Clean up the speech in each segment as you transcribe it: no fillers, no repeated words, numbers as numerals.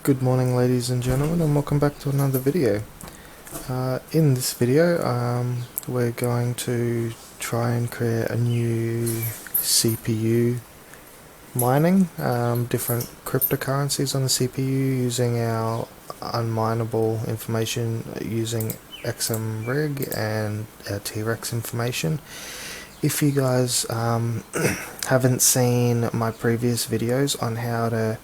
Good morning, ladies and gentlemen, and welcome back to another video. In this video we're going to try and create a new CPU mining, different cryptocurrencies on the CPU using our unminable information using 𝐥𝐸𝐬𝐤 and our T-Rex information. If you guys haven't seen my previous videos on how to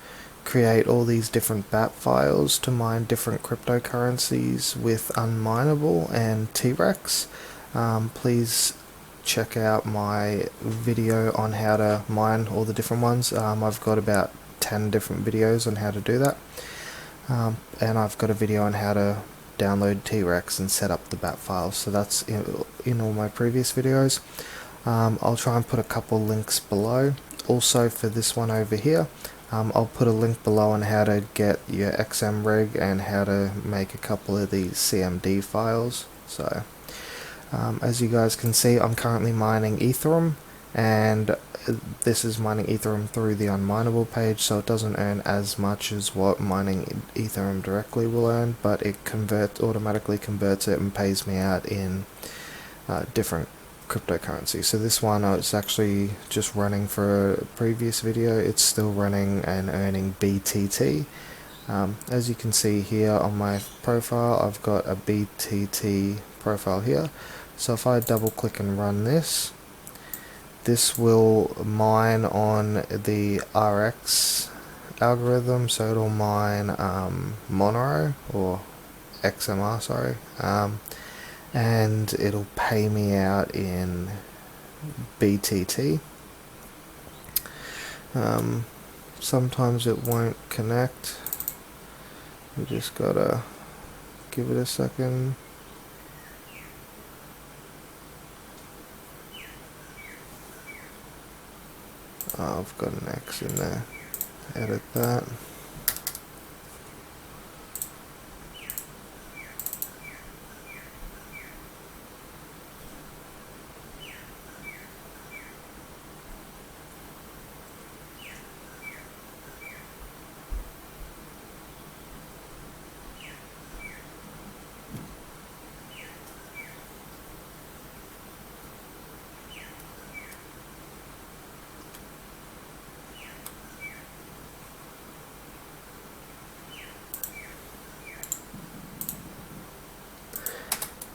create all these different BAT files to mine different cryptocurrencies with unminable and T-Rex, please check out my video on how to mine all the different ones. I've got about 10 different videos on how to do that, and I've got a video on how to download T-Rex and set up the BAT files, so that's in all my previous videos. I'll try and put a couple links below. Also for this one over here, I'll put a link below on how to get your 𝐥𝐸𝐬𝐤 and how to make a couple of these CMD files. So as you guys can see, I'm currently mining Ethereum, and this is mining Ethereum through the unminable page, so it doesn't earn as much as what mining Ethereum directly will earn, but it automatically converts it and pays me out in different cryptocurrency. So this one, it's actually just running for a previous video. It's still running and earning BTT. As you can see here on my profile, I've got a BTT profile here. So if I double click and run this will mine on the RX algorithm, so it'll mine Monero, or XMR, sorry, and it'll pay me out in BTT. Sometimes it won't connect. We just gotta give it a second. Oh, I've got an X in there. Edit that.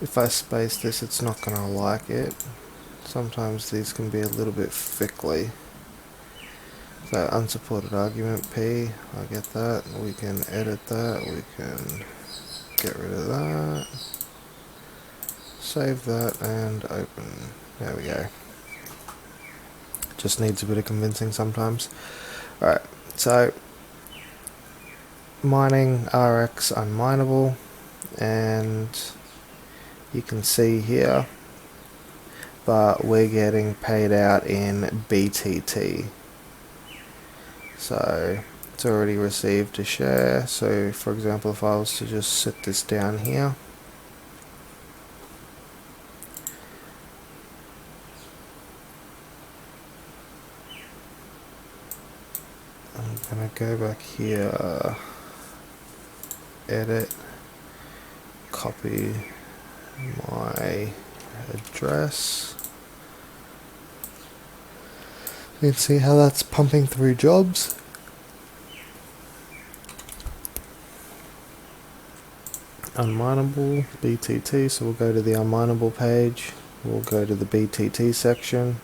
If I space this, it's not going to like it. Sometimes these can be a little bit fickly. So unsupported argument P, I get that. We can edit that, we can get rid of that. Save that and open. There we go. Just needs a bit of convincing sometimes. Alright, so mining RX unminable, and you can see here, but we're getting paid out in BTT. So it's already received a share. So for example, if I was to just sit this down here, I'm gonna go back here, edit, copy my address. You can see how that's pumping through jobs. Unminable, BTT, so we'll go to the unminable page, we'll go to the BTT section,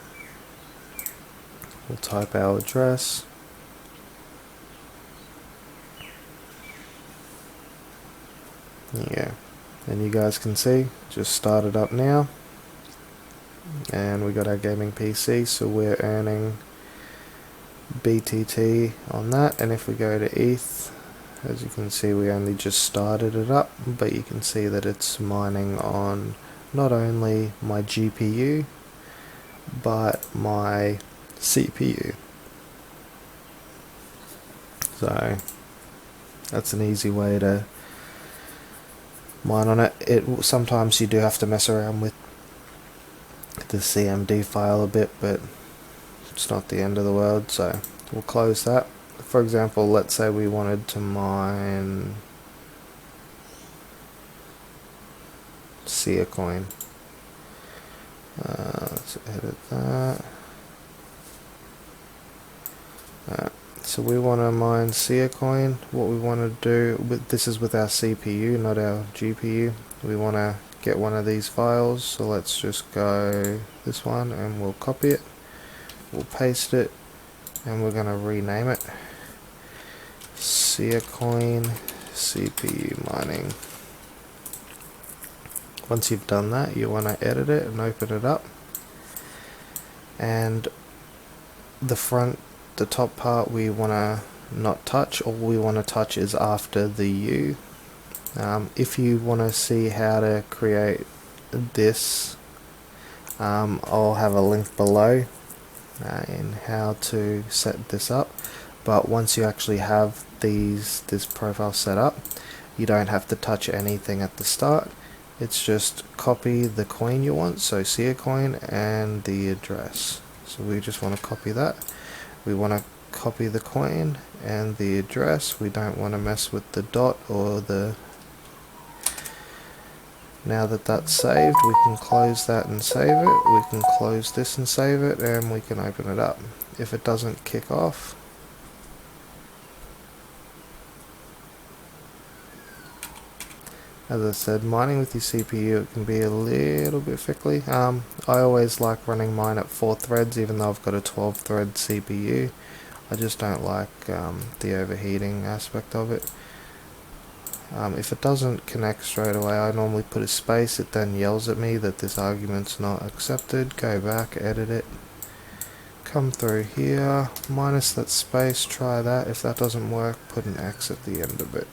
we'll type our address. Yeah. And you guys can see, just started up now, and we got our gaming PC, so we're earning BTT on that. And if we go to ETH, as you can see, we only just started it up, but you can see that it's mining on not only my GPU but my CPU. So that's an easy way to mine on it. Sometimes you do have to mess around with the CMD file a bit, but it's not the end of the world. So we'll close that, for example, let's say we wanted to mine Siacoin. Let's edit that. So we want to mine Siacoin. What we want to do, this is with our CPU, not our GPU. We want to get one of these files, so let's just go this one and we'll copy it, we'll paste it, and we're going to rename it Siacoin CPU mining. Once you've done that, you want to edit it and open it up, and the top part we want to not touch. All we want to touch is after the U. If you want to see how to create this, I'll have a link below in how to set this up. But once you actually have this profile set up, you don't have to touch anything at the start. It's just copy the coin you want, so Siacoin, and the address. So we just want to copy that. We want to copy the coin and the address. We don't want to mess with the dot or the... Now that that's saved, we can close that and save it. We can close this and save it, and we can open it up. If it doesn't kick off, as I said, mining with your CPU, it can be a little bit fickly. I always like running mine at 4 threads, even though I've got a 12 thread CPU. I just don't like the overheating aspect of it. If it doesn't connect straight away, I normally put a space. It then yells at me that this argument's not accepted. Go back, edit it, come through here, minus that space, try that. If that doesn't work, put an X at the end of it.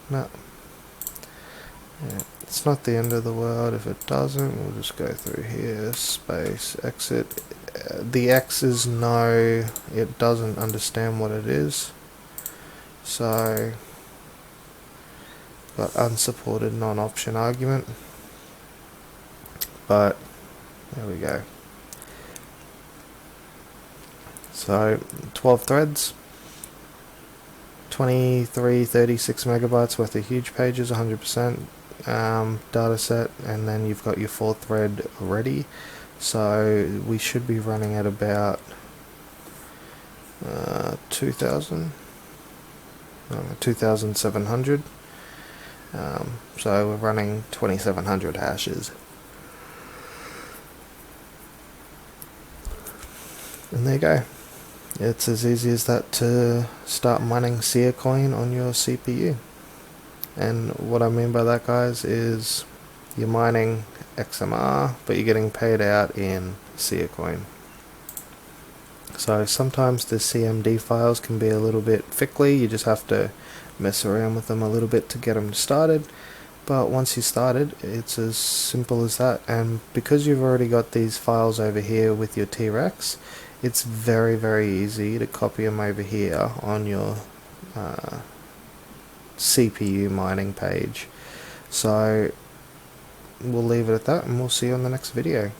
No. Yeah, it's not the end of the world. If it doesn't, we'll just go through here, space, exit. The X is no, it doesn't understand what it is. So, got unsupported non-option argument. But, there we go. So, 12 threads. 2336 megabytes worth of huge pages, 100% data set, and then you've got your 4 thread ready. So we should be running at about 2700. So we're running 2700 hashes. And there you go. It's as easy as that to start mining Siacoin on your CPU. And what I mean by that, guys, is you're mining XMR, but you're getting paid out in Siacoin. So sometimes the CMD files can be a little bit fickly. You just have to mess around with them a little bit to get them started. But once you started, it's as simple as that. And because you've already got these files over here with your T-Rex, it's very, very easy to copy them over here on your CPU mining page. So we'll leave it at that, and we'll see you on the next video.